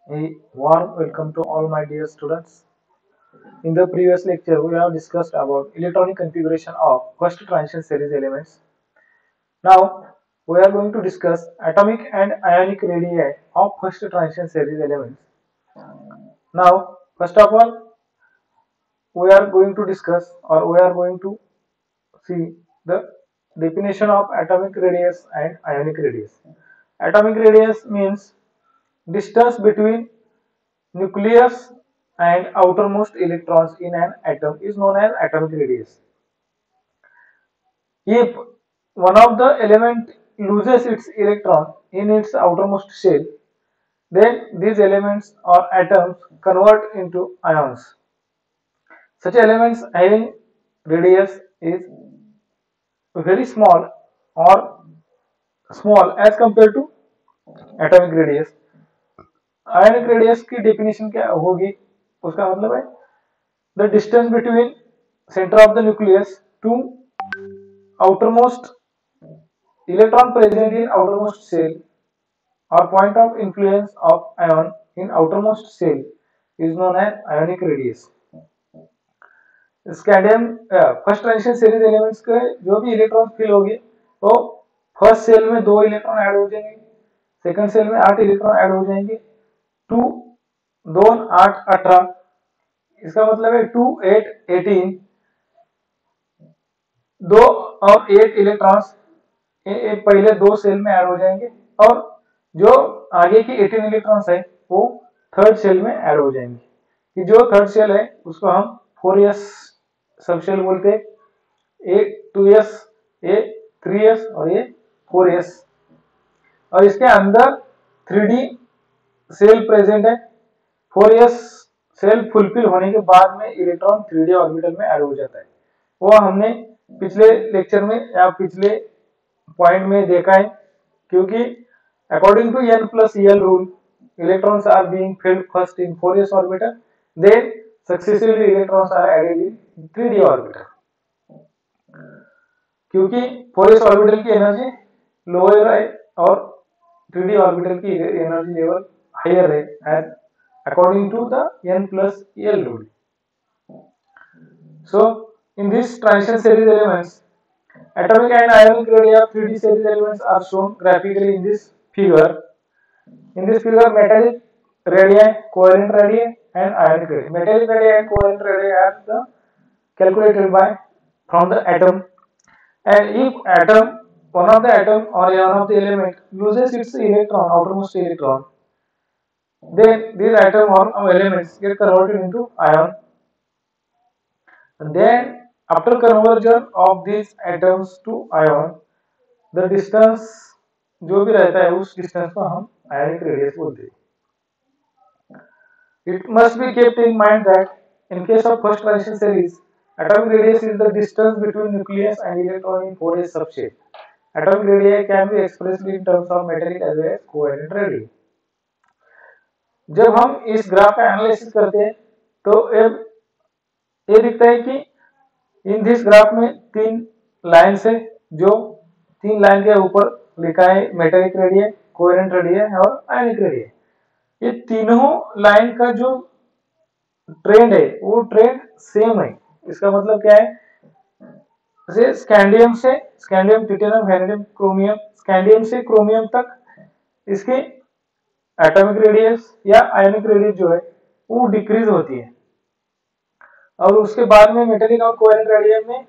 A warm welcome to all my dear students. In the previous lecture, we have discussed about electronic configuration of first transition series elements. Now, we are going to discuss atomic and ionic radii of first transition series elements. Now, first of all, we are going to discuss or we are going to see the definition of atomic radius and ionic radius. Atomic radius means distance between nucleus and outermost electrons in an atom is known as atomic radius. If one of the element loses its electron in its outermost shell, then these elements or atoms convert into ions. Such elements having radius is very small or small as compared to atomic radius. Ionic radius की definition क्या होगी? उसका मतलब है the distance between center of the nucleus to outermost electron present in outermost shell or point of influence of ion in outermost shell is known as ionic radius. Scandium first transition series elements के जो भी electron fill होंगे तो first cell में 2 electron add हो जाएंगे, second cell में 8 electron add हो जाएंगे, 2 2 8 18, इसका मतलब है 2 8 18, 2 और 8 इलेक्ट्रॉन्स पहले 2 सेल में ऐड हो जाएंगे और जो आगे की 18 इलेक्ट्रॉन्स है वो थर्ड सेल में ऐड हो जाएंगे। कि जो थर्ड सेल है उसको हम 4s सब सेल बोलते हैं, ए 2s, ए 3s और ये 4s, और इसके अंदर 3D सेल प्रेजेंट है। 4s सेल फुलफिल होने के बाद में इलेक्ट्रॉन 3D ऑर्बिटल में ऐड हो जाता है। वो हमने पिछले लेक्चर में या पिछले पॉइंट में देखा है, क्योंकि according to n plus l rule electrons are being filled first in 4s orbital, then successively electrons are added in 3D orbital. क्योंकि 4s ऑर्बिटल की एनर्जी लोअर है और 3D ऑर्बिटल की एनर्जी लेवल हायर है as according to the n plus l rule. So in this transition series elements, atomic and ionic radii of 3D series elements are shown graphically in this figure. In this figure, metallic radii, covalent radii, and ionic radii. Metallic radii and covalent radii are the calculated by from the atom. And if atom, one of the atom or one of the element loses its electron, outermost electron, then these atom or elements get converted into ion. And then after conversion of these atoms to ion, the distance जो भी रहता है उस distance को हम ionic radius बोलते हैं. It must be kept in mind that in case of first transition series, atomic radius is the distance between nucleus and electron in 4s subshell. Atomic radii can be expressed in terms of metallic as well as covalent radii. जब हम इस graph का analysis करते हैं तो ये दिखता है कि इन दिस ग्राफ में 3 लाइन्स है, जो 3 लाइन के ऊपर लिखा है मेटालिक रेडियस, कोवेलेंट रेडियस और आयनिक रेडियस. ये तीनों लाइन का जो ट्रेंड है वो ट्रेंड सेम है. इसका मतलब क्या है? जैसे स्कैंडियम से scandium, titanium, vanadium, chromium, scandium से क्रोमियम तक इसकी एटॉमिक रेडियस या आयनिक रेडियस जो है वो डिक्रीज होती है, और उसके बाद में मेटालिक और कोवेलेंट रेडियस में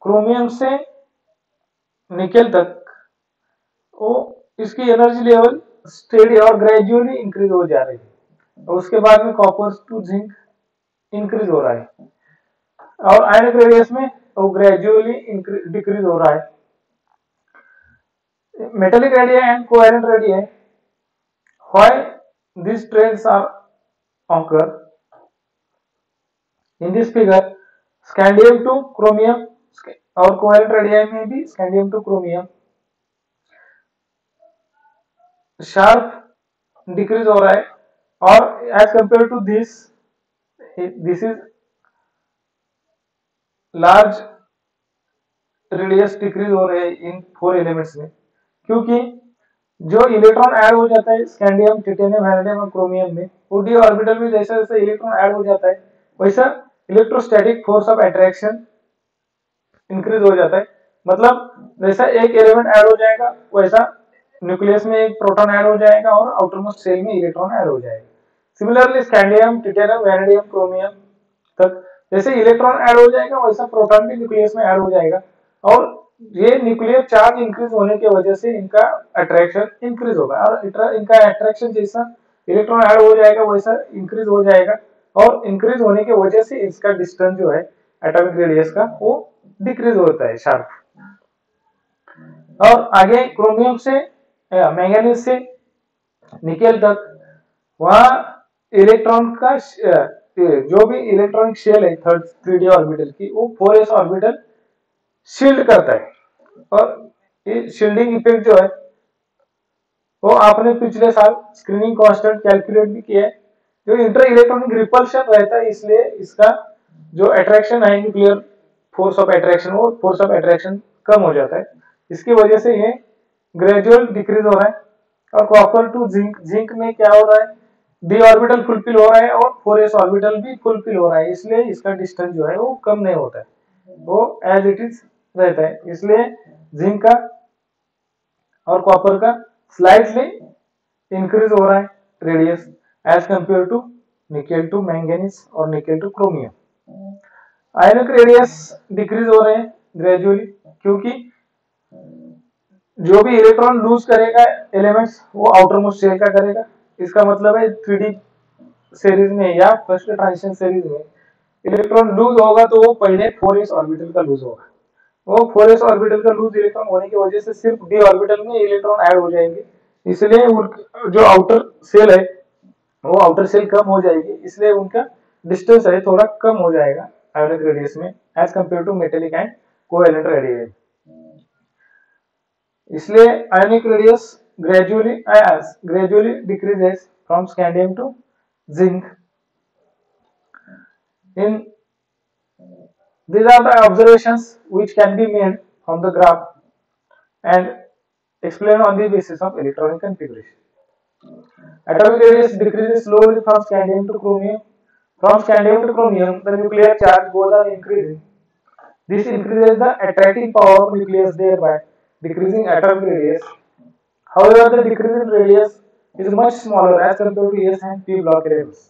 क्रोमियम से निकेल तक वो इसकी एनर्जी लेवल स्टेडी और ग्रेजुअली इंक्रीज हो जा रही है, और उसके बाद में कॉपर टू जिंक इंक्रीज हो रहा है, और आयनिक रेडियस में वो ग्रेजुअली डिक्रीज हो रहा है. Metallic radius and covalent radius, why these trends are occur in this figure, scandium to chromium और कोवेलेंट रेडियस में भी scandium to chromium sharp decrease हो रहा है, और as compare to this is large radius decrease हो रहे हैं इन 4 एलिमेंट्स में, क्योंकि जो इलेक्ट्रॉन ऐड हो जाता है स्कैंडियम, टिटेनियम, वैनेडियम और क्रोमियम में, वो डी ऑर्बिटल में जैसे जैसे इलेक्ट्रॉन ऐड हो जाता है वैसा electrostatic force of attraction increase हो जाता है। मतलब जैसा एक एलिमेंट ऐड हो जाएगा वैसा न्यूक्लियस में एक प्रोटॉन ऐड हो जाएगा और आउटरमोस्ट सेल में इलेक्ट्रॉन ऐड हो जाएगा। Similarly scandium, titanium, vanadium, chromium तक जैसे इलेक्ट्रॉन ऐड हो जाएगा वैसा प्रोटॉन भी न्यूक्लियस में ऐड हो जाएगा और ये न्यूक्लियर चार्ज इंक्रीज होने की वजह से इनका अट्रैक्शन इंक्रीज होगा और इनका अट्रैक्शन जैसा इलेक्ट्रॉन ऐड हो जाएगा वैसा इंक्रीज हो जाएगा और इंक्रीज होने की वजह से इसका डिस्टेंस जो है एटॉमिक रेडियस का वो डिक्रीज होता है शार्प। और आगे क्रोमियम से मैंगनीज से निकेल तक वहां इलेक्ट्रॉन का जो भी इलेक्ट्रॉनिक शेल है थर्ड 3D ऑर्बिटल की वो 4s ऑर्बिटल शील्ड करता है। और ये शील्डिंग इफेक्ट जो है वो आपने पिछले साल स्क्रीनिंग कांस्टेंट कैलकुलेट भी किया है। जो इंटर इलेक्ट्रॉनिक रिपल्शन रहता है इसलिए इसका जो अट्रैक्शन है न्यूक्लियर फोर्स ऑफ अट्रैक्शन वो फोर्स ऑफ अट्रैक्शन कम हो जाता है। इसकी वजह से ये ग्रेजुअल डिक्रीज हो रहा है। और कॉपर टू जिंक, जिंक में क्या हो रहा है डी ऑर्बिटल फुलफिल हो रहा है और 4s ऑर्बिटल भी फुलफिल हो रहा है इसलिए इसका डिस्टेंस जो है वो कम नहीं होता है, वो एज इट इज रहता है। इसलिए जिंक का और कॉपर का स्लाइटली इंक्रीज हो रहा है radius as compare to nickel to manganese और nickel to chromium. Ionic radius decrease हो रहे हैं ग्रेजुअली क्योंकि जो भी इलेक्ट्रॉन लूज करेगा एलिमेंट्स वो आउटर मोस्ट शेल का करेगा। इसका मतलब है 3D सीरीज में या फर्स्ट ट्रांजिशन सीरीज में इलेक्ट्रॉन लूज होगा तो वो पहले 4s ऑर्बिटल का लूज होगा। वो 4s ऑर्बिटल का लूज इलेक्ट्रॉन होने की वजह से सिर्फ d ऑर्बिटल में इलेक्ट्रॉन ऐड हो जाएंगे इसलिए जो आउटर सेल है वो आउटर सेल कम हो जाएगी इसलिए उनका डिस्टेंस है थोड़ा कम हो जाएगा आयोनिक रेडियस में as compare to metallic and covalent radius. इसलिए ionic radius gradually decreases from scandium to zinc. In these are the observations which can be made from the graph and explained on the basis of electronic configuration. Atomic radius decreases slowly from scandium to chromium. From scandium to chromium, the nuclear charge goes on increasing. This increases the attracting power of nucleus, thereby decreasing atomic radius. However, the decrease in radius is much smaller as compared to S and P block levels.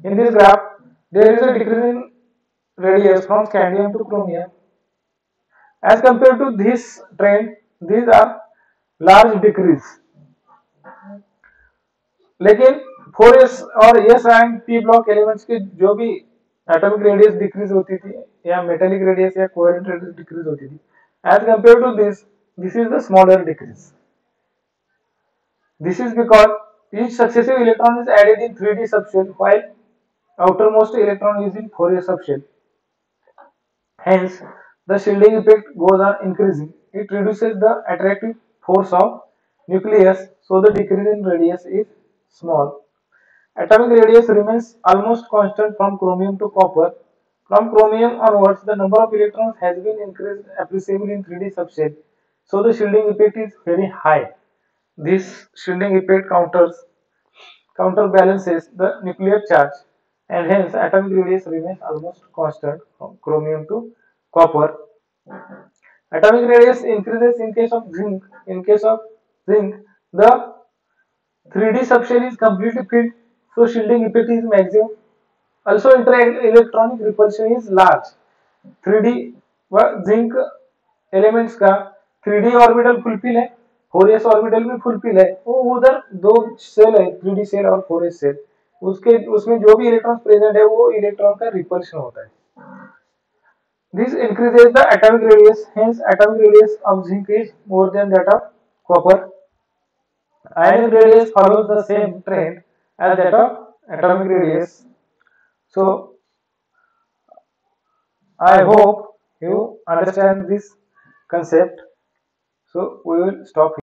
In this graph, there is a decrease in radius from scandium to chromium. As compared to this trend, these are large decrease. लेकिन 4s और s and p block elements के जो भी atomic radius decrease होती थी या metallic radius या covalent radius decrease होती थी as compare to this is the smaller decrease. This is because each successive electron is added in 3D subshell while outermost electron is in 4s subshell. Hence, the shielding effect goes on increasing. It reduces the attractive force of nucleus, so the decrease in radius is small. Atomic radius remains almost constant from chromium to copper. From chromium onwards, the number of electrons has been increased appreciably in 3D subshell, so the shielding effect is very high. This shielding effect counterbalances the nuclear charge and hence atomic radius remains almost constant from chromium to copper. Atomic radius increases in case of zinc. In case of zinc, the 3D subshell is completely filled, so shielding effect is maximum. Also, inter-electronic repulsion is large. 3D zinc elements का 3D orbital fulfil है, 4s orbital भी fulfil है, वो उधर दो cell है 3D cell और 4s cell, उसके उसमें जो भी इलेक्ट्रॉन प्रेजेंट है वो इलेक्ट्रॉन का रिपल्शन होता है। This increases the atomic radius, hence atomic radius of zinc is more than that of copper. Ionic radius follows the same trend as that of atomic radius. So I hope you understand this concept. So we will stop here.